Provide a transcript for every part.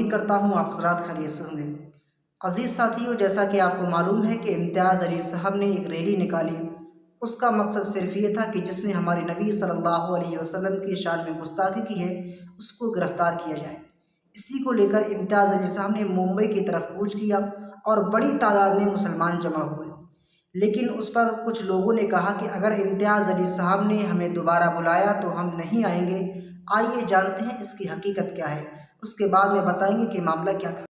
उम्मीद करता हूँ आप हज़रात खैरियत से होंगे। अज़ीज़ साथियों, जैसा कि आपको मालूम है कि इम्तियाज़ अली साहब ने एक रैली निकाली। उसका मकसद सिर्फ ये था कि जिसने हमारे नबी सल्लल्लाहु अलैहि वसल्लम की शान में गुस्ताखी की है उसको गिरफ़्तार किया जाए। इसी को लेकर इम्तियाज़ अली साहब ने मुंबई की तरफ कूच किया और बड़ी तादाद में मुसलमान जमा हुए। लेकिन उस पर कुछ लोगों ने कहा कि अगर इम्तियाज़ अली साहब ने हमें दोबारा बुलाया तो हम नहीं आएंगे। आइए जानते हैं इसकी हकीकत क्या है, उसके बाद में बताएंगे कि मामला क्या था।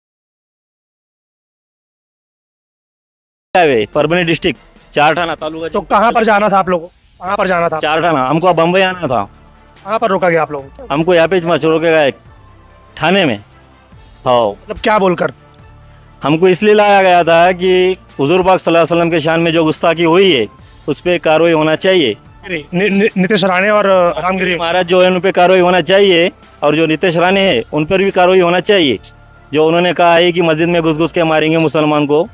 परभणी डिस्ट्रिक्ट चारठाना तालुका। तो कहाँ पर जाना था आप लोगों को? कहाँ पर जाना था? चारठाना। हमको बम्बई आना था। कहाँ पर रोका गया आप लोगों को? हमको यहाँ पे रोके गए थाने में। हाँ, मतलब क्या बोलकर? हमको इसलिए लाया गया था कि हुजूर पाक सल्लल्लाहु अलैहि वसल्लम के शान में जो गुस्ताखी हुई है उस पर कार्रवाई होना चाहिए। नीतीश राणे और रामगिरी महाराज जो है उन पर कार्रवाई होना चाहिए, और जो नीतीश राणे है उन पर भी कार्रवाई होना चाहिए। जो उन्होंने कहा है कि मस्जिद में घुस घुस के मारेंगे मुसलमान को,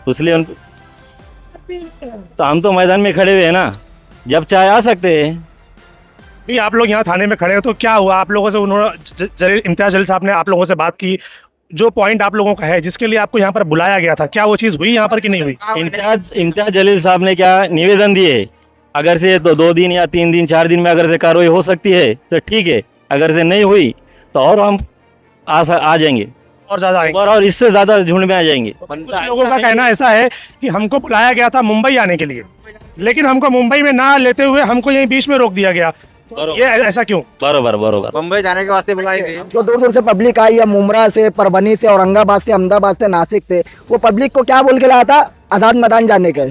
इसलिए तो हम तो मैदान में खड़े हुए हैं ना, जब चाहे आ सकते हैं। भी आप लोग यहाँ थाने में खड़े हो तो क्या हुआ आप लोगों से? उन्होंने इम्तियाज जलील साहब ने आप लोगों से बात की, जो पॉइंट आप लोगों का है जिसके लिए आपको यहाँ पर बुलाया गया था, क्या वो चीज़ हुई यहाँ पर कि नहीं हुई? इम्तियाज जलील साहब ने क्या निवेदन दिए, अगर से तो 2 दिन या 3 दिन 4 दिन में अगर से कार्रवाई हो सकती है तो ठीक है, अगर से नहीं हुई तो और हम आ जाएंगे और ज़्यादा आएंगे और इससे ज़्यादा झुंड में आ जाएंगे। कुछ लोगों का कहना ऐसा है कि हमको बुलाया गया था मुंबई आने के लिए, लेकिन हमको मुंबई में ना लेते हुए हमको यहीं बीच में रोक दिया गया। तो ये ऐसा क्यों? बरोबर मुंबई जाने के वास्ते बुलाई गई। जो दूर दूर से पब्लिक आई है, मुमरा से, परभनी से, औरंगाबाद से, अहमदाबाद से, नासिक से, वो पब्लिक को क्या बोल के लाया था? आजाद मैदान जाने के।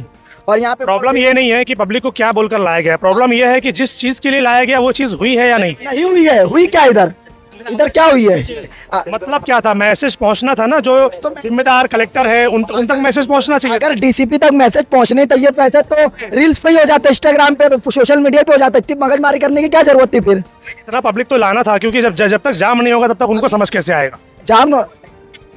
और यहाँ पे प्रॉब्लम ये नहीं है कि पब्लिक को क्या बोलकर लाया गया, प्रॉब्लम ये है कि जिस चीज के लिए लाया गया वो चीज हुई है या नहीं। नहीं हुई है। हुई क्या इधर क्या हुई है? मतलब क्या था? मैसेज पहुंचना था ना, जो जिम्मेदार कलेक्टर है उन तक मैसेज पहुंचना चाहिए। अगर डीसीपी तक मैसेज पहुंचने चाहिए, पैसे तो रील्स पे ही हो जाता, इंस्टाग्राम पे, सोशल मीडिया पे हो जाता। इतनी मगजमारी करने की क्या जरूरत थी फिर? इतना पब्लिक तो लाना था, क्योंकि जब तक जाम नहीं होगा तब तक उनको समझ कैसे आएगा? जाम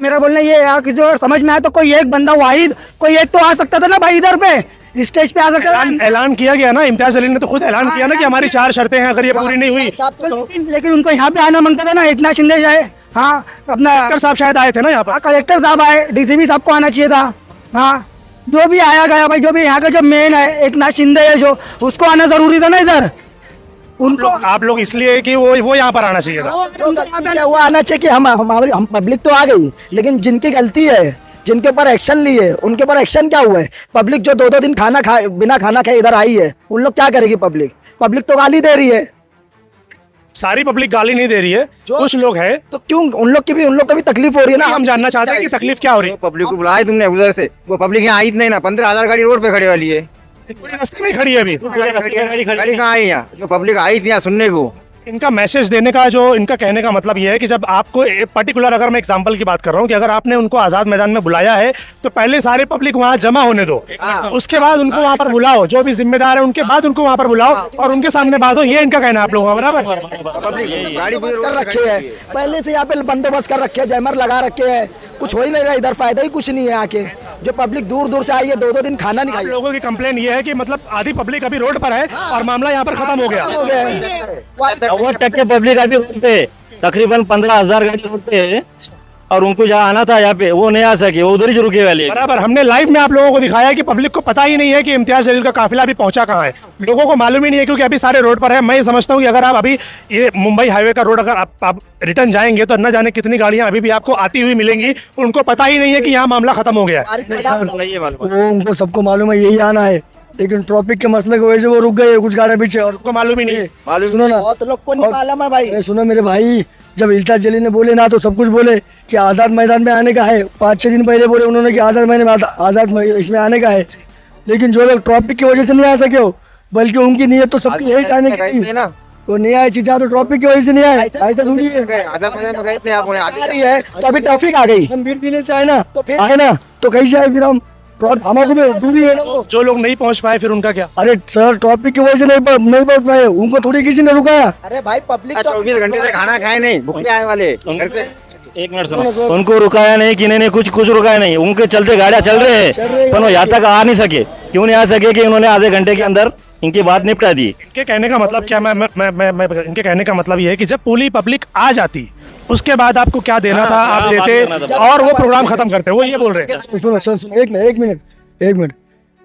मेरा बोलना ये है कि जो समझ में आया तो कोई एक बंदा वाहिद कोई एक तो आ सकता था ना भाई, इधर पे स्टेज पे आ सकता था। ऐलान किया गया ना, इम्तियाज जलील ने तो खुद ऐलान किया ना कि हमारी 4 शर्तें हैं, अगर ये पूरी नहीं हुई लेकिन उनको यहाँ पे आना मांगता था ना, एकनाथ शिंदे जाए। हाँ, अपना कलेक्टर साहब शायद आए थे ना यहाँ पर। कलेक्टर साहब आए, डीसीपी साहब को आना चाहिए था। हाँ, जो भी आया गया भाई, जो भी यहाँ का जो मेन है एकनाथ शिंदे है, जो उसको आना जरूरी था ना इधर। उनको आप लोग इसलिए कि वो यहाँ पर आना चाहिए था। वो आना चाहिए कि हम पब्लिक तो आ गई, लेकिन जिनकी गलती है, जिनके ऊपर एक्शन लिए, उनके ऊपर एक्शन क्या हुआ है? पब्लिक जो 2-2 दिन बिना खाना खाए इधर आई है, उन लोग क्या करेगी? पब्लिक तो गाली दे रही है। सारी पब्लिक गाली नहीं दे रही है, कुछ लोग हैं तो क्यों उन लोग को भी तकलीफ हो रही है ना। हम जानना चाहते हैं कि तकलीफ क्या हो रही है। पब्लिक को बुलाया तुमने उधर से, वो पब्लिक यहाँ आई नहीं ना। 15,000 गाड़ी रोड पे खड़ी वाली है, पूरी रास्ते में खड़ी है अभी। गाड़ी कहाँ आई यहाँ? जो पब्लिक आई थी यहाँ सुनने को। इनका मैसेज देने का, जो इनका कहने का मतलब ये है कि जब आपको पर्टिकुलर, अगर मैं एग्जांपल की बात कर रहा हूँ कि अगर आपने उनको आज़ाद मैदान में बुलाया है तो पहले सारे पब्लिक वहाँ जमा होने दो, उसके बाद उनको वहाँ पर बुलाओ, जो भी जिम्मेदार है उनके बाद उनको वहाँ पर बुलाओ और उनके सामने बात हो। ये इनका कहना है आप लोगों का, बराबर? गाड़ी कर रखे है पहले से, यहाँ पे बंदोबस्त कर रखे है, जैमर लगा रखे है, कुछ हो ही नहीं रहा इधर, फायदा ही कुछ नहीं है। आके जो पब्लिक दूर दूर से आई है, 2-2 दिन खाना नहीं खाई। लोगों की कंप्लेन ये है कि मतलब आधी पब्लिक अभी रोड पर है और मामला यहाँ पर खत्म हो गया। 90% पब्लिक अभी रोड पे, तकरीबन 15,000 गाड़ी रोड पे है, और उनको जहाँ आना था यहाँ पे वो नहीं आ सके, वो उधर ही रुके वाले। बराबर, हमने लाइव में आप लोगों को दिखाया कि पब्लिक को पता ही नहीं है कि इम्तियाज जलील का काफिला अभी पहुंचा कहाँ है। लोगों को मालूम ही नहीं है, क्योंकि अभी सारे रोड पर है। मैं समझता हूँ कि अगर आप अभी ये मुंबई हाईवे का रोड अगर आप रिटर्न जाएंगे तो न जाने कितनी गाड़ियाँ अभी भी आपको आती हुई मिलेंगी। उनको पता ही नहीं है कि यहाँ मामला खत्म हो गया है। उनको सबको मालूम है यही आना है, लेकिन ट्रैफिक के मसले की वजह से वो रुक गए कुछ गाड़ी पीछे, और उनको मालूम ही नहीं है। सुनो ना, बहुत लोग को नहीं मालूम है भाई। सुनो मेरे भाई, जब इम्तियाज जलील ने बोले ना तो सब कुछ बोले कि आज़ाद मैदान में आने का है। 5-6 दिन पहले बोले उन्होंने कि आज़ाद इसमें आने का है, लेकिन जो लोग ट्रैफिक की वजह से नहीं आ सके हो, बल्कि उनकी नीयत तो सबकी यही चाहने की थी ना, तो नहीं आए चीज़ा तो ट्रैफिक की वजह से नहीं आए। ऐसा थोड़ी है, तो अभी ट्रैफिक आ गई, हम भीड़ जिले से आए ना, तो आए ना तो कैसे आए फिर हम? हमारे दूरी है ना। जो लोग नहीं पहुंच पाए फिर उनका क्या? अरे सर, ट्रैफिक की वजह से नहीं पहुंच पाए, उनको थोड़ी किसी ने रुकाया। अरे भाई पब्लिक 24 घंटे से खाना खाए नहीं, भूखे आए वाले। एक मिनट सुनो, उनको रुकाया नहीं, किन्हीं ने कुछ रुकाया नहीं, उनके चलते गाड़ियाँ चल रहे हैं, पर वो यहाँ तक आ नहीं सके। क्यों नहीं आ सके कि उन्होंने आधे घंटे के अंदर इनकी बात निपटा दी। इनके कहने का मतलब क्या, मैं इनके कहने का मतलब ये है कि जब पूरी पब्लिक आ जाती उसके बाद आपको क्या देना था आप देते और वो प्रोग्राम खत्म करते, वो ये बोल रहे हैं। सुनो सर, एक मिनट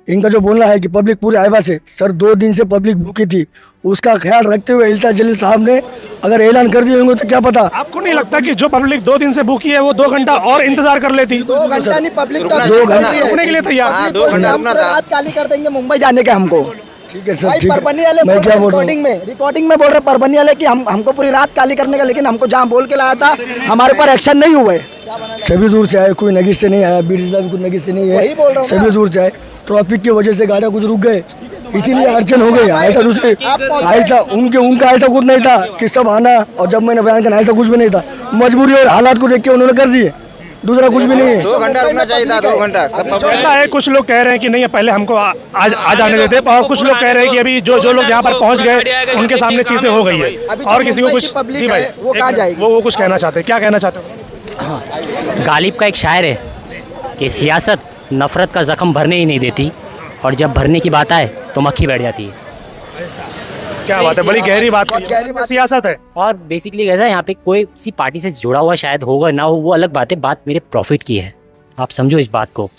इनका जो बोलना है कि पब्लिक पूरे आइबा से, सर 2 दिन से पब्लिक भूखी थी, उसका ख्याल रखते हुए इल्ताज जलील साहब ने अगर ऐलान कर दिए होंगे तो क्या पता। आपको नहीं लगता कि जो पब्लिक 2 दिन से भूखी है वो 2 घंटा और इंतजार कर लेती? 2 घंटा नहीं, पब्लिक 2 घंटे रुकने के लिए तैयार। 2 घंटा रात काली कर देंगे मुंबई जाने का हमको। ठीक है सर, ठीक परबनी है। वाले मैं क्या बोल रहा रिकॉर्डिंग में बोल रहे परबनी वाले कि हमको पूरी रात काली करने का, लेकिन हमको जहाँ बोल के लाया था हमारे पर एक्शन नहीं हुए। सभी दूर से आए, कोई नगीज से नहीं आया, बीड़ जिला भी कोई नगीज से नहीं वही बोल रहा है, हूँ सभी दूर से आए। ट्रैफिक की वजह से गाड़ियाँ कुछ रुक गए, इसीलिए अड़चन हो गई। ऐसा दूसरे ऐसा उनका ऐसा कुछ नहीं था कि सब आना, और जब मैंने बयान करना ऐसा कुछ भी नहीं था, मजबूरी और हालात को देख के उन्होंने कर दिए, दूसरा कुछ भी नहीं है। 2 घंटा रुकना चाहिए था, 2 घंटा। ऐसा है, कुछ लोग कह रहे हैं कि नहीं पहले हमको आ जाने देते, और कुछ लोग कह रहे हैं कि अभी जो लोग यहाँ पर पहुँच गए उनके सामने चीजें हो गई है, और किसी को कुछ। जी भाई, वो कहाँ जाएगी? वो कुछ कहना चाहते हैं, क्या कहना चाहते हो? गालिब का एक शायर है कि सियासत नफरत का जख्म भरने ही नहीं देती, और जब भरने की बात आए तो मक्खी बैठ जाती है। क्या बात है, बड़ी गहरी बात है, सियासत है। और बेसिकली कैसा है, यहाँ पे कोई किसी पार्टी से जुड़ा हुआ शायद होगा ना हो, वो अलग बात है, बात मेरे प्रॉफिट की है, आप समझो इस बात को।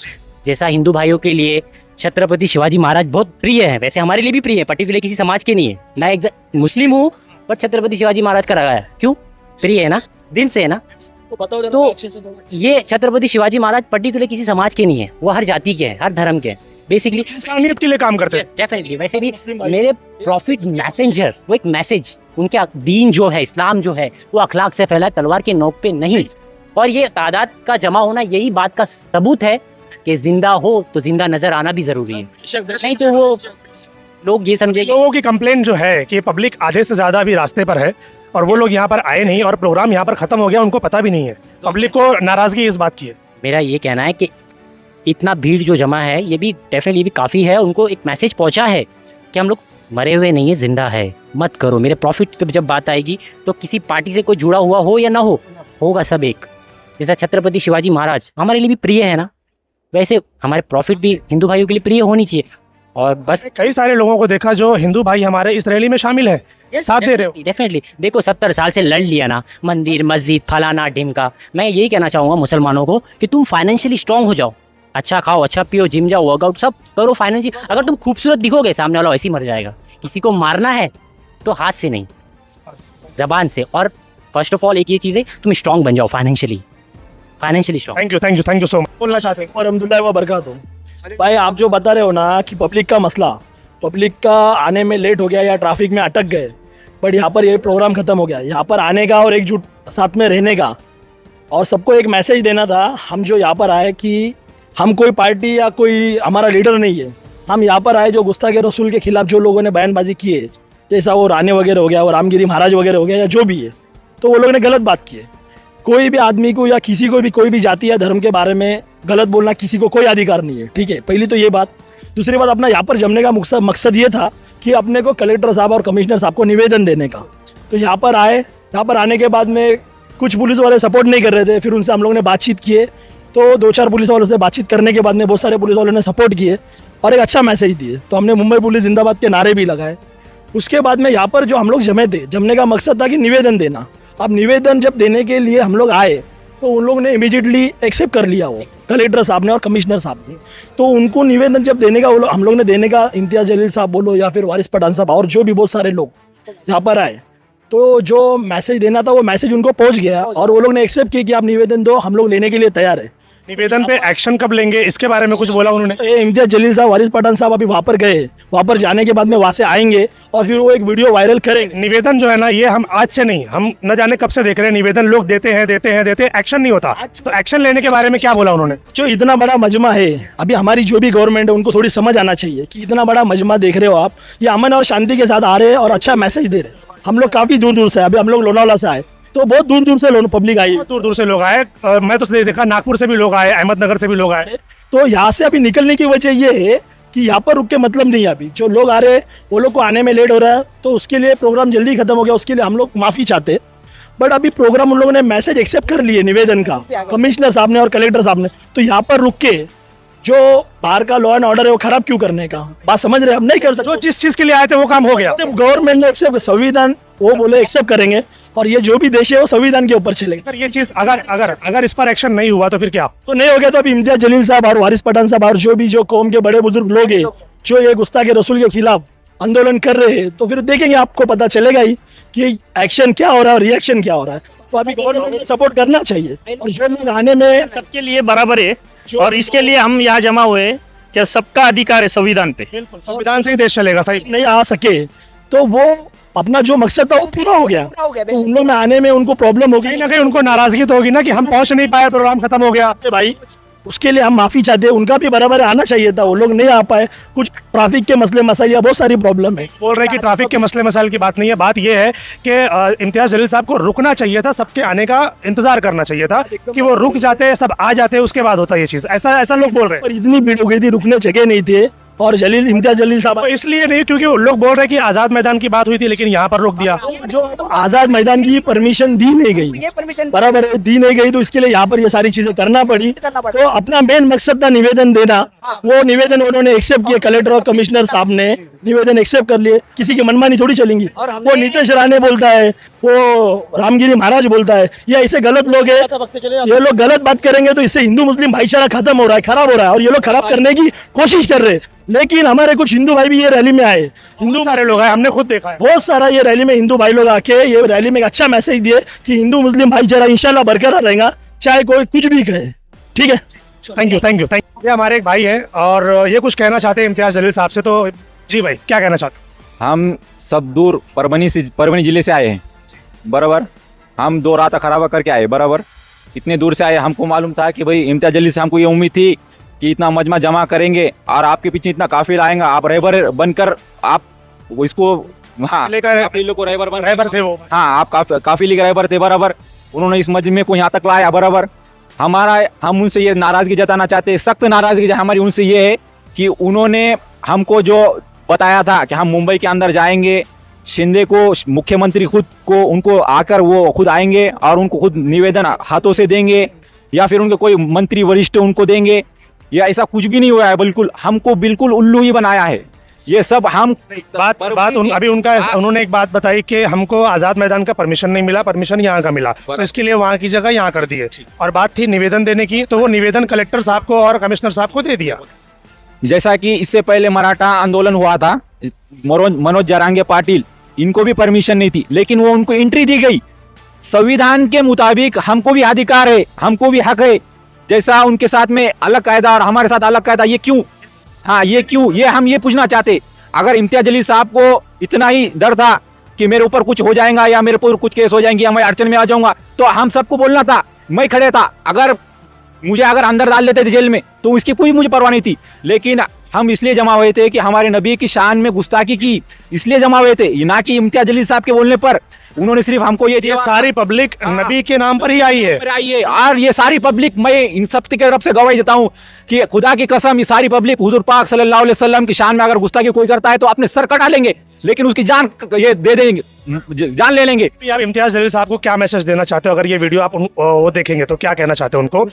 जैसा हिंदू भाइयों के लिए छत्रपति शिवाजी महाराज बहुत प्रिय है, वैसे हमारे लिए भी प्रिय है, पर्टिकुलर किसी समाज के नहीं है। मैं एक मुस्लिम हूँ पर छत्रपति शिवाजी महाराज का रहा है, क्यों प्रिय है ना, दिन से है ना। तो ये छत्रपति शिवाजी महाराज पर्टिकुलर किसी समाज के नहीं है, वो हर जाति के हैं, हर धर्म के हैं, बेसिकली इंसानियत के लिए काम करते हैं। डेफिनेटली। वैसे भी मेरे प्रॉफिट मैसेंजर, वो एक मैसेज, उनके दीन जो है, इस्लाम जो है, वो अखलाक से फैला, तलवार के नोक पे नहीं। और ये तादाद का जमा होना यही बात का सबूत है कि जिंदा हो तो जिंदा नजर आना भी जरूरी है, नहीं तो वो लोग ये समझे। लोगों की कंप्लेंट जो है कि पब्लिक आधे से ज्यादा अभी रास्ते पर है और वो लोग यहाँ पर आए नहीं, और प्रोग्राम यहाँ पर खत्म हो गया, उनको पता भी नहीं है, पब्लिक को नाराजगी इस बात की है। मेरा ये कहना है कि इतना भीड़ जो जमा है ये भी डेफिनेटली भी काफ़ी है, उनको एक मैसेज पहुंचा है कि हम लोग मरे हुए नहीं है, जिंदा है, मत करो। मेरे प्रॉफिट पे जब बात आएगी तो किसी पार्टी से कोई जुड़ा हुआ हो या ना हो, होगा सब एक। जैसा छत्रपति शिवाजी महाराज हमारे लिए भी प्रिय है ना, वैसे हमारे प्रॉफिट भी हिंदू भाइयों के लिए प्रिय होनी चाहिए। और बस कई सारे लोगों को देखा जो हिंदू भाई हमारे इस रैली में शामिल है, साथ दे रहे हो। डेफिनेटली। देखो 70 साल से लड़ लिया ना, मंदिर मस्जिद फलाना ढिमका। मैं यही कहना चाहूँगा मुसलमानों को कि तुम फाइनेंशियली स्ट्रांग हो जाओ, अच्छा खाओ, अच्छा पियो, जिम जाओ, वर्कआउट सब करो फाइनेंशियल। अगर तुम खूबसूरत दिखोगे सामने वाला ऐसे ही मर जाएगा। किसी को मारना है तो हाथ से नहीं, जबान से। और फर्स्ट ऑफ ऑल एक ये चीज़ है, तुम स्ट्रांग बन जाओ financially strong. Thank you so much. बोलना चाहते हैं? और अल्हम्दुलिल्लाह व बरकातहू। भाई आप जो बता रहे हो ना कि पब्लिक का मसला, पब्लिक का आने में लेट हो गया या ट्रैफिक में अटक गए, बट यहाँ पर ये प्रोग्राम ख़त्म हो गया। यहाँ पर आने का और एकजुट साथ में रहने का और सबको एक मैसेज देना था। हम जो यहाँ पर आए कि हम कोई पार्टी या कोई हमारा लीडर नहीं है, हम यहाँ पर आए जो गुस्ताखे रसूल के खिलाफ जो लोगों ने बयानबाजी की है, जैसा वो राणे वगैरह हो गया, वो रामगिरी महाराज वगैरह हो गया, या जो भी है, तो वो लोगों ने गलत बात की है। कोई भी आदमी को या किसी को भी कोई भी जाति या धर्म के बारे में गलत बोलना किसी को कोई अधिकार नहीं है, ठीक है। पहली तो ये बात। दूसरी बात, अपना यहाँ पर जमने का मकसद ये था कि अपने को कलेक्टर साहब और कमिश्नर साहब को निवेदन देने का। तो यहाँ पर आए, यहाँ पर आने के बाद में कुछ पुलिस वाले सपोर्ट नहीं कर रहे थे, फिर उनसे हम लोग ने बातचीत किए, तो 2-4 पुलिस वालों से बातचीत करने के बाद में बहुत सारे पुलिस वालों ने सपोर्ट किए और एक अच्छा मैसेज दिए। तो हमने मुंबई पुलिस जिंदाबाद के नारे भी लगाए। उसके बाद में यहाँ पर जो हम लोग जमे थे, जमने का मकसद था कि निवेदन देना। अब निवेदन जब देने के लिए हम लोग आए तो उन लोग ने इमीडिएटली एक्सेप्ट कर लिया, वो कलेक्टर साहब ने और कमिश्नर साहब ने। तो उनको निवेदन जब देने का हम लोग ने देने का, इम्तियाज़ जलील साहब बोलो या फिर वारिस पठान साहब और जो भी बहुत सारे लोग यहाँ पर आए, तो जो मैसेज देना था वो मैसेज उनको पहुँच गया और वो लोग ने एक्सेप्ट किया कि आप निवेदन दो, हम लोग लेने के लिए तैयार है। निवेदन पे एक्शन कब लेंगे इसके बारे में कुछ बोला उन्होंने? तो इम्तियाज़ जलील साहब, वारिस पठान साहब अभी वहाँ पर गए, वहाँ पर जाने के बाद में वहाँ से आएंगे और फिर वो एक वीडियो वायरल करेंगे। निवेदन जो है ना, ये हम आज से नहीं, हम न जाने कब से देख रहे हैं निवेदन लोग देते हैं, एक्शन नहीं होता। तो एक्शन लेने के बारे में क्या बोला उन्होंने? जो इतना बड़ा मजमा है, अभी हमारी जो भी गवर्नमेंट है उनको थोड़ी समझ आना चाहिए कि इतना बड़ा मजमा देख रहे हो आप, ये अमन और शांति के साथ आ रहे हैं और अच्छा मैसेज दे रहे हैं। हम लोग काफ़ी दूर दूर से, अभी हम लोग लोनावाला से आए तो बहुत दूर दूर से पब्लिक आई, दूर दूर से लोग आए। मैं तो देखा नागपुर से भी लोग आए, अहमदनगर से भी लोग आए। तो यहाँ से अभी निकलने की वजह ये है कि यहाँ पर रुक के मतलब नहीं है। अभी जो लोग आ रहे हैं वो लोग को आने में लेट हो रहा है, तो उसके लिए प्रोग्राम जल्दी खत्म हो गया, उसके लिए हम लोग माफ़ी चाहते हैं। बट अभी प्रोग्राम उन लोगों ने मैसेज एक्सेप्ट कर लिए निवेदन का, कमिश्नर साहब ने और कलेक्टर साहब ने। तो यहाँ पर रुक के जो बाहर का लॉ एंड ऑर्डर है वो खराब क्यों करने का? बात समझ रहे हैं? हम नहीं कर सकते। जो जिस चीज के लिए आए थे वो काम हो गया। गवर्नमेंट ने एक्सेप्ट, संविधान वो बोले एक्सेप्ट करेंगे, और ये जो भी देश है वो संविधान के ऊपर चलेगा। अगर ये चीज अगर इस पर एक्शन नहीं हुआ तो फिर क्या? तो नहीं हो गया तो अभी इम्तियाज जलील साहब और वारिस पठान साहब और जो कौम के बड़े बुजुर्ग लोग हैं जो ये गुस्ताखे रसूल के खिलाफ आंदोलन कर रहे हैं, तो फिर देखेंगे, आपको पता चलेगा ही कि एक्शन क्या हो रहा है और रिएक्शन क्या हो रहा है। तो अभी गवर्नमेंट को सपोर्ट करना चाहिए, और जो लोग आने में सबके लिए बराबर है, और इसके लिए हम यहाँ जमा हुए हैं कि सबका अधिकार है संविधान पे। संविधान से ही देश चलेगा। सही नहीं आ सके तो वो अपना जो मकसद था वो पूरा हो गया, तो उन लोग में आने में उनको प्रॉब्लम होगी, कहीं ना कहीं उनको नाराजगी तो होगी ना कि हम पहुंच नहीं पाए, प्रोग्राम खत्म हो गया। भाई उसके लिए हम माफी चाहते हैं, उनका भी बराबर आना चाहिए था, वो लोग नहीं आ पाए। कुछ ट्रैफिक के मसले मसाइल या बहुत सारी प्रॉब्लम है। बोल रहे हैं कि ट्रैफिक के मसले मसाइल की बात नहीं है, बात यह है कि इम्तियाज जलील साहब को रुकना चाहिए था, सबके आने का इंतजार करना चाहिए था कि वो रुक जाते, सब आ जाते, उसके बाद होता ये चीज। ऐसा लोग बोल रहे हैं। पर इतनी भीड़ हो गई थी, रुकने जगह नहीं थे, और इम्तियाज जलील साहब तो इसलिए नहीं, क्योंकि लोग बोल रहे हैं कि आजाद मैदान की बात हुई थी लेकिन यहाँ पर रोक दिया। जो आजाद मैदान की परमिशन दी नहीं गई, बराबर है, दी नहीं गई, तो इसके लिए यहाँ पर ये सारी चीजें करना पड़ी। तो अपना मेन मकसद था निवेदन देना, वो निवेदन उन्होंने एक्सेप्ट किए, कलेक्टर और कमिश्नर साहब ने निवेदन एक्सेप्ट कर लिए। किसी की मनमानी थोड़ी चलेंगी। वो नीतीश राणे बोलता है, वो रामगिरी महाराज बोलता है, ये ऐसे गलत लोग हैं, ये लोग गलत बात करेंगे तो इससे हिंदू मुस्लिम भाईचारा खत्म हो रहा है, खराब हो रहा है, और ये लोग खराब करने की कोशिश कर रहे हैं। लेकिन हमारे कुछ हिंदू भाई भी ये रैली में आए, हिंदू सारे लोग आए, हमने खुद देखा है बहुत सारा ये रैली में हिंदू भाई लोग आके ये रैली में एक अच्छा मैसेज दिए कि हिंदू मुस्लिम भाईचारा इंशाल्लाह बरकरार रहेगा, चाहे कोई कुछ भी कहे। ठीक है, थैंक यू। ये हमारे एक भाई हैं और ये कुछ कहना चाहते हैं इम्तियाज जलील साहब से। तो जी भाई, क्या कहना चाहते हैं? हम सब दूर परभनी जिले से आए हैं, बराबर। हम 2 रात खराबा करके आए, बराबर। इतने दूर से आए, हमको मालूम था कि भाई इम्तियाज जलील से हमको ये उम्मीद थी कि इतना मजमा जमा करेंगे और आपके पीछे इतना काफिला आएगा, आप रहबर बनकर आप इसको, हाँ, रहबर थे वो। हाँ, आप काफिले के रहबर थे, बराबर। उन्होंने इस मजमे को यहाँ तक लाया, बराबर। हम उनसे ये नाराजगी जताना चाहते हैं, सख्त नाराजगी हमारी उनसे ये है कि उन्होंने हमको जो बताया था कि हम मुंबई के अंदर जाएंगे, शिंदे को मुख्यमंत्री खुद को उनको आकर वो खुद आएंगे और उनको खुद निवेदन हाथों से देंगे, या फिर उनके कोई मंत्री वरिष्ठ उनको देंगे, या ऐसा कुछ भी नहीं हुआ है। हमको बिल्कुल उल्लू ही बनाया है ये सब। हम अभी उन्होंने एक बात बताई कि हमको आजाद मैदान का परमिशन नहीं मिला, परमिशन यहाँ का मिला, तो इसके लिए वहाँ की जगह यहाँ कर दी है। और बात थी निवेदन देने की, तो वो निवेदन कलेक्टर साहब को और कमिश्नर साहब को दे दिया। जैसा कि इससे पहले मराठा आंदोलन हुआ था, मनोज जरांगे पाटिल, इनको भी परमिशन नहीं थी, लेकिन वो उनको एंट्री दी गई। संविधान के मुताबिक हमको भी अधिकार है, हमको भी हक है। जैसा उनके साथ में अलग कायदा और हमारे साथ अलग कायदा, ये क्यों? हाँ, ये क्यों? ये हम ये पूछना चाहते। अगर इम्तियाज जलील साहब को इतना ही डर था कि मेरे ऊपर कुछ हो जाएगा या मेरे ऊपर कुछ केस हो जाएंगे या मैं अड़चन में आ जाऊंगा, तो हम सबको बोलना था। मैं खड़े था, अगर अंदर डाल देते थे जेल में तो इसकी कोई मुझे परवाह नहीं थी। लेकिन हम इसलिए जमा हुए थे कि हमारे नबी की शान में गुस्ताखी की, इसलिए जमा हुए थे, ना कि इम्तियाज जलील साहब के बोलने पर। उन्होंने सिर्फ हमको ये सारी पब्लिक नबी के नाम पर ही आई है। और ये सारी पब्लिक, मैं इन सब की तरफ से गवाही देता हूँ कि खुदा की कसम, ये सारी पब्लिक हुजूर पाक सल्लल्लाहु अलैहि वसल्लम की शान में अगर गुस्ताखी कोई करता है तो अपने सर कटा लेंगे, लेकिन उसकी जान ये दे देंगे, जान ले लेंगे। आप इम्तियाज जलील साहब को क्या मैसेज देना चाहते हो? अगर ये वीडियो आप वो देखेंगे तो क्या कहना चाहते हो उनको?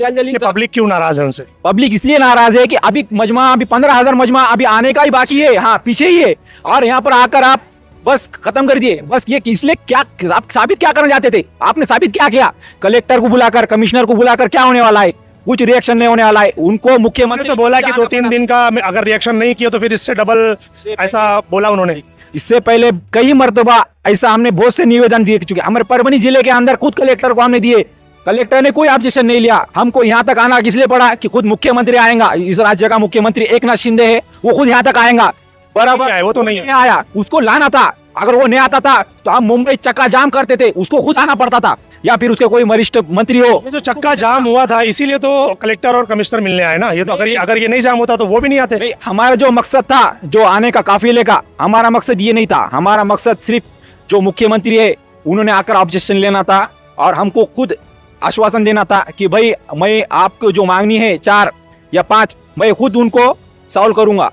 पब्लिक क्यों नाराज है उनसे? पब्लिक इसलिए नाराज है कि अभी 15,000 मजमा अभी आने का ही बाकी है, हाँ, पीछे ही है, और यहाँ पर आकर आप बस खत्म कर दिए। बस ये इसलिए क्या आप साबित क्या करना चाहते थे? आपने साबित क्या किया? कलेक्टर को बुलाकर, कमिश्नर को बुलाकर क्या होने वाला है? कुछ रिएक्शन नहीं होने वाला है। उनको मुख्यमंत्री तो बोला कि 2-3 दिन का अगर रिएक्शन नहीं किया तो फिर इससे डबल, ऐसा बोला उन्होंने। इससे पहले कई मर्तबा ऐसा हमने बहुत से निवेदन दिए चुके। हमारे परभनी जिले के अंदर खुद कलेक्टर को हमने दिए, कलेक्टर ने कोई ऑब्जेक्शन नहीं लिया। हमको यहाँ तक आना इसलिए पड़ा कि खुद मुख्यमंत्री आएगा, इस राज्य का मुख्यमंत्री एकनाथ शिंदे है, वो खुद यहाँ तक आएगा, बराबर है। वो तो नहीं आया, उसको लाना था। अगर वो नहीं आता था तो हम मुंबई चक्का जाम करते थे, उसको खुद आना पड़ता था, या फिर उसके कोई वरिष्ठ मंत्री हो। ये जो चक्का जाम हुआ था इसीलिए तो कलेक्टर और कमिश्नर मिलने आए ना। ये तो अगर ये नहीं जाम होता तो वो भी नहीं आते। हमारा जो मकसद था, जो आने का काफिले का, हमारा मकसद ये नहीं था। हमारा मकसद सिर्फ जो मुख्यमंत्री है उन्होंने आकर ऑब्जेक्शन लेना था और हमको खुद आश्वासन देना था कि भाई मैं आपको जो मांगनी है 4 या 5 मैं खुद उनको सॉल्व करूंगा,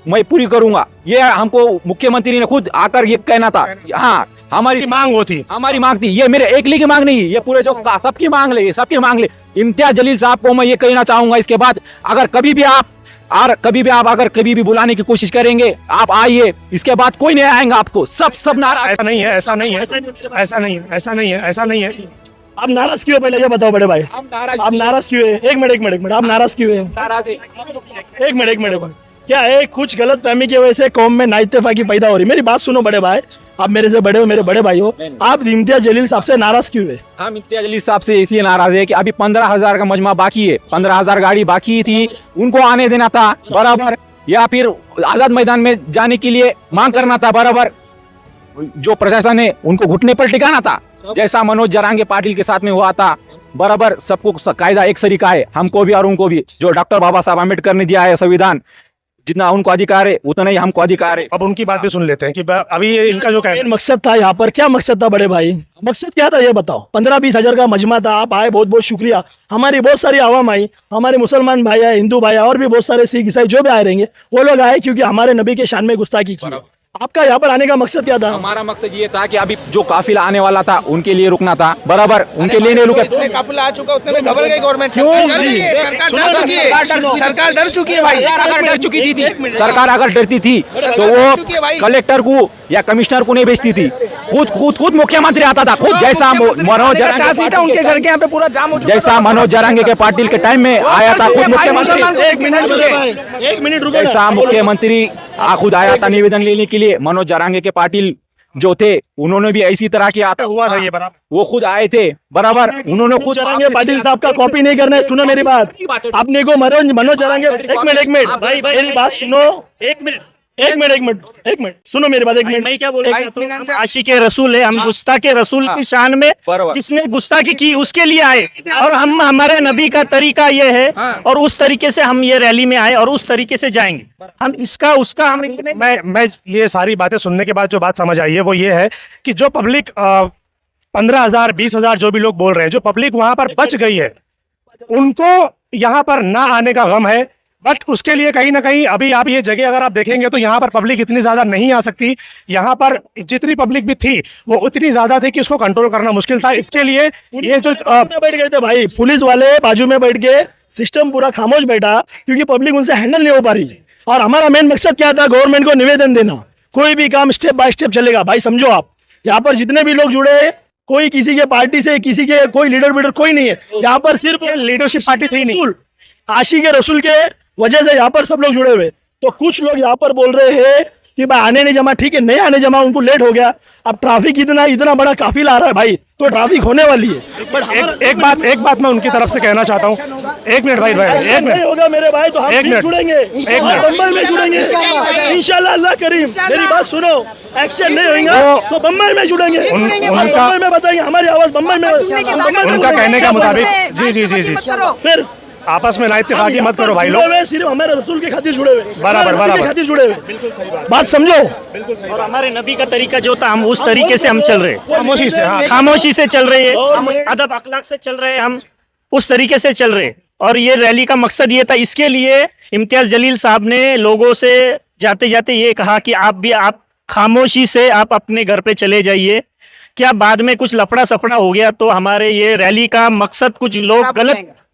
मैं पूरी करूंगा। ये हमको मुख्यमंत्री ने खुद आकर ये कहना था। हाँ, हमारी मांग वो थी, हमारी मांग थी। ये मेरे एकली की मांग नहीं, ये पूरे जो सबकी मांग ले, सबकी मांग ले। इम्तियाज जलील साहब को मैं ये कहना चाहूंगा, इसके बाद अगर कभी भी आप और कभी भी आप अगर कभी भी बुलाने की कोशिश करेंगे आप आइए, इसके बाद कोई नहीं आएगा आपको, सब नाराज। ऐसा नहीं है, ऐसा नहीं है, ऐसा नहीं है, ऐसा नहीं है, ऐसा नहीं है। आप नाराज क्यों है पहले ये बताओ बड़े भाई, आप नाराज क्यों है? एक मिनट आप नाराज क्यों है? एक मिनट क्या है, कुछ गलत फहमी की वजह से कौम में नाइत्तेफाकी पैदा हो रही। मेरी बात सुनो बड़े भाई, आप मेरे से बड़े हो, मेरे बड़े भाई हो, आप इम्तियाज जलील साहब से नाराज क्यों है? हम इम्तियाज जलील साहब से इसलिए नाराज है कि अभी 15,000 का मजमा बाकी है, 15,000 गाड़ी बाकी थी, उनको आने देना था बराबर, या फिर आजाद मैदान में जाने के लिए मांग करना था बराबर। जो प्रशासन है उनको घुटने पर टिकाना था, जैसा मनोज जरांगे पाटिल के साथ में हुआ था बराबर। सबको कायदा एक सरीका है, हमको भी और उनको भी। जो डॉक्टर बाबा साहब अम्बेडकर ने दिया है संविधान, जितना उनको अधिकार है उतना ही हमको अधिकार है। अब उनकी बात भी सुन लेते हैं कि अभी इनका जो मेन मकसद था यहाँ पर, क्या मकसद था बड़े भाई? मकसद क्या था ये बताओ? 15-20 हजार का मजमा था, आप आए, बहुत बहुत शुक्रिया। हमारी बहुत सारी आवाम आई, हमारे मुसलमान भाई आए, हिंदू भाई आए, और भी बहुत सारे सिख ईसाई जो भी आए रहेंगे, वो लोग आए क्योंकि हमारे नबी के शान में गुस्ताखी की। आपका यहाँ पर आने का मकसद क्या था? हमारा मकसद ये था कि अभी जो काफिला आने वाला था उनके लिए रुकना था बराबर, उनके लिए नहीं रुके। काफिला आ चुका, उतने में घबर गई गवर्नमेंट। क्यों जी? सरकार डर चुकी है भाई। अगर डर चुकी थी सरकार, अगर डरती थी तो वो कलेक्टर को या कमिश्नर को नहीं भेजती थी, खुद मुख्यमंत्री आता था, खुद जैसा मनोज जरांगे उनके घर के यहाँ पे पूरा जाम हो चुका, जैसा मनोज जरांगे के पाटिल के टाइम में आया था खुद मुख्यमंत्री। एक मिनट रुको, जैसा मुख्यमंत्री खुद आया था निवेदन लेने के लिए, मनोज जरांगे के पाटिल जो थे उन्होंने भी इसी तरह किया था, हुआ था ये बराबर, वो खुद आए थे बराबर, उन्होंने खुद जरांगे पाटिल साहब का कॉपी नहीं करना है। सुनो मेरी बात, आपने को मनोज जरांगे, एक मिनट मेरी बात सुनो, एक मिनट सुनो मेरी बात, एक मिनट। मैं क्या बोल रहा हूँ, हम आशिके रसूल है, हम गुस्ताखे रसूल की शान में किसने गुस्ताखी की उसके लिए आए, और हम हमारे नबी का तरीका ये है, और उस तरीके से हम ये रैली में आए और उस तरीके से जाएंगे। हम इसका उसका हम मैं ये सारी बातें सुनने के बाद जो बात समझ आई है वो ये है कि जो पब्लिक 15,000 20,000 जो भी लोग बोल रहे हैं, जो पब्लिक वहां पर बच गई है, उनको यहाँ पर ना आने का गम है। बट उसके लिए कहीं ना कहीं अभी आप ये जगह अगर आप देखेंगे तो यहाँ पर पब्लिक इतनी ज़्यादा नहीं आ सकती। यहाँ पर जितनी पब्लिक भी थी वो उतनी ज़्यादा थी कि उसको कंट्रोल करना मुश्किल था। इसके लिए ये जो बैठ गए थे भाई, पुलिस वाले बाजू में बैठ के, सिस्टम पूरा खामोश बैठा क्योंकि पब्लिक उनसे हैंडल नहीं हो पा रही। और हमारा मेन मकसद क्या था? गवर्नमेंट को निवेदन देना, कोई भी काम स्टेप बाय स्टेप चलेगा। भाई समझो, आप यहाँ पर जितने भी लोग जुड़े, कोई किसी के पार्टी से, किसी के कोई लीडर कोई नहीं है यहाँ पर, सिर्फ लीडरशिप पार्टी थी नहीं, आशिक रसूल के वजह से यहाँ पर सब लोग जुड़े हुए। तो कुछ लोग यहाँ पर बोल रहे हैं कि भाई आने नहीं जमा, ठीक है नहीं आने जमा, उनको लेट हो गया। अब ट्रैफिक इतना बड़ा काफिला आ रहा है भाई, तो ट्रैफिक होने वाली है। बट एक बात मैं उनकी तरफ से कहना चाहता हूँ। एक मिनट भाई, एक मिनट होगा मेरे भाई, तो हम फिर जुड़ेंगे, बम्बई में जुड़ेंगे इंशाल्लाह, अल्लाह करीम। मेरी बात सुनो, एक्शन नहीं होगा तो बम्बई में जुड़ेंगे, बम्बई में बताएंगे हमारी आवाज बम्बई में। उनका कहने का मुताबिक जी फिर आपस में ना इत्तेफाकी मत करो भाई लोग, सिर्फ हमारे रसूल की खातिर जुड़े हुए, बराबर खातिर जुड़े हुए। बिल्कुल सही बात समझो। और हमारे नबी का तरीका जो था हम उस तरीके से हम चल रहे हैं, खामोशी से, हाँ, खामोशी से चल रहे हैं, हम अदब अखलाक से चल रहे हैं, हम उस तरीके से चल रहे हैं। और ये रैली का मकसद ये था, इसके लिए इम्तियाज जलील साहब ने लोगों से जाते जाते ये कहा कि आप खामोशी से आप अपने घर पे चले जाइए, क्या बाद में कुछ लफड़ा सफड़ा हो गया तो हमारे ये रैली का मकसद कुछ लोग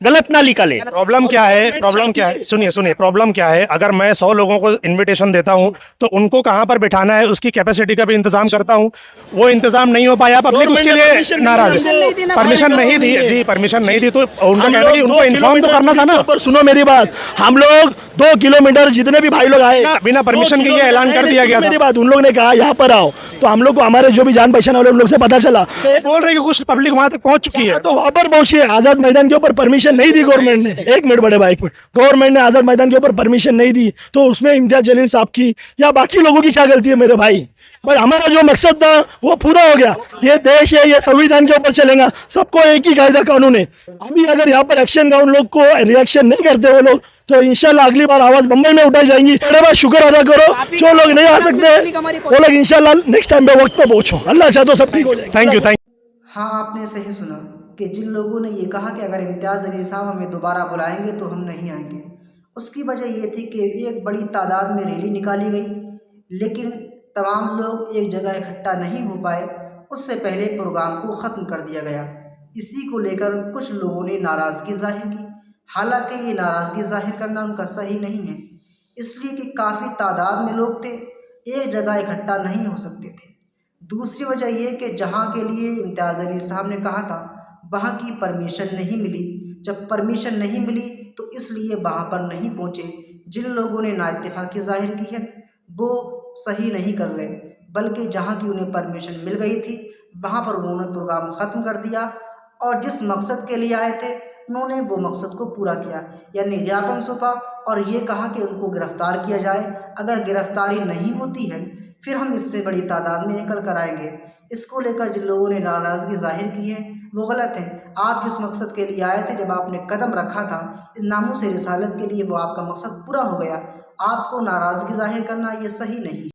गलत ना निकाले। प्रॉब्लम क्या है, सुनिए प्रॉब्लम क्या है? अगर मैं 100 लोगों को इनविटेशन देता हूं तो उनको कहां पर बिठाना है उसकी कैपेसिटी का भी इंतजाम करता हूं, वो इंतजाम नहीं हो पाया, पब्लिक उसके लिए नाराज है। परमिशन नहीं दी जी, परमिशन नहीं दी तो उनका कहना है कि उनको इन्फॉर्म तो करना था ना। पर सुनो मेरी बात, हम लोग 2 किलोमीटर जितने भी भाई लोग आए बिना परमिशन के ये ऐलान कर दिया गया था। मेरी बात, उन लोग ने कहा यहाँ पर आओ, तो हम लोग को हमारे जो भी जान पहचान वाले लोग से पता चला, बोल रहे कि कुछ पब्लिक वहां तक पहुंच चुकी है, तो वहां पर पहुंची है। आजाद मैदान के ऊपर परमिशन नहीं दी गवर्नमेंट ने। एक मिनट बड़े भाई, एक मिनट, गवर्नमेंट ने आजाद मैदान के ऊपर परमिशन नहीं दी, तो उसमें इम्तियाज जलील साहब की या बाकी लोगों की क्या गलती है मेरे भाई? पर हमारा जो मकसद था वो पूरा हो गया। ये देश है, ये संविधान के ऊपर चलेगा, सबको एक ही कायदा कानून है। अभी अगर यहाँ पर एक्शन का उन लोग को रिएक्शन नहीं करते वो लोग, तो इंशाल्लाह अगली बार आवाज बम्बई में उठाई जाएंगी। बड़े भाई शुक्र अदा करो, जो लोग नहीं आ सकते वो लोग इंशाल्लाह नेक्स्ट टाइम पे वक्त पे पहुंचो, अल्लाह चाहे तो सब ठीक हो जाए। Thank you. हाँ, आपने सही सुना कि जिन लोगों ने ये कहा कि अगर इम्तियाज़ जलील साहब हमें दोबारा बुलाएंगे तो हम नहीं आएंगे, उसकी वजह ये थी कि एक बड़ी तादाद में रैली निकाली गई, लेकिन तमाम लोग एक जगह इकट्ठा नहीं हो पाए। उससे पहले प्रोग्राम को ख़त्म कर दिया गया। इसी को लेकर कुछ लोगों ने नाराज़गी जाहिर की। हालांकि ये नाराज़गी जाहिर करना उनका सही नहीं है, इसलिए कि काफ़ी तादाद में लोग थे, एक जगह इकट्ठा नहीं हो सकते थे। दूसरी वजह यह कि जहाँ के लिए इम्तियाज़ जलील साहब ने कहा था वहाँ की परमिशन नहीं मिली। जब परमिशन नहीं मिली तो इसलिए वहाँ पर नहीं पहुँचे। जिन लोगों ने नाइत्तेफाकी ज़ाहिर की है वो सही नहीं कर रहे, बल्कि जहाँ की उन्हें परमिशन मिल गई थी वहाँ पर उन्होंने प्रोग्राम ख़त्म कर दिया और जिस मकसद के लिए आए थे उन्होंने वो मकसद को पूरा किया, यानी ज्ञापन सौंपा और ये कहा कि उनको गिरफ़्तार किया जाए। अगर गिरफ़्तारी नहीं होती है फिर हम इससे बड़ी तादाद में निकल कर आएंगे। इसको लेकर जिन लोगों ने नाराज़गी ज़ाहिर की है वो गलत है। आप जिस मकसद के लिए आए थे, जब आपने कदम रखा था इस नामूस रिसालत के लिए, वो आपका मकसद पूरा हो गया। आपको नाराज़गी ज़ाहिर करना ये सही नहीं।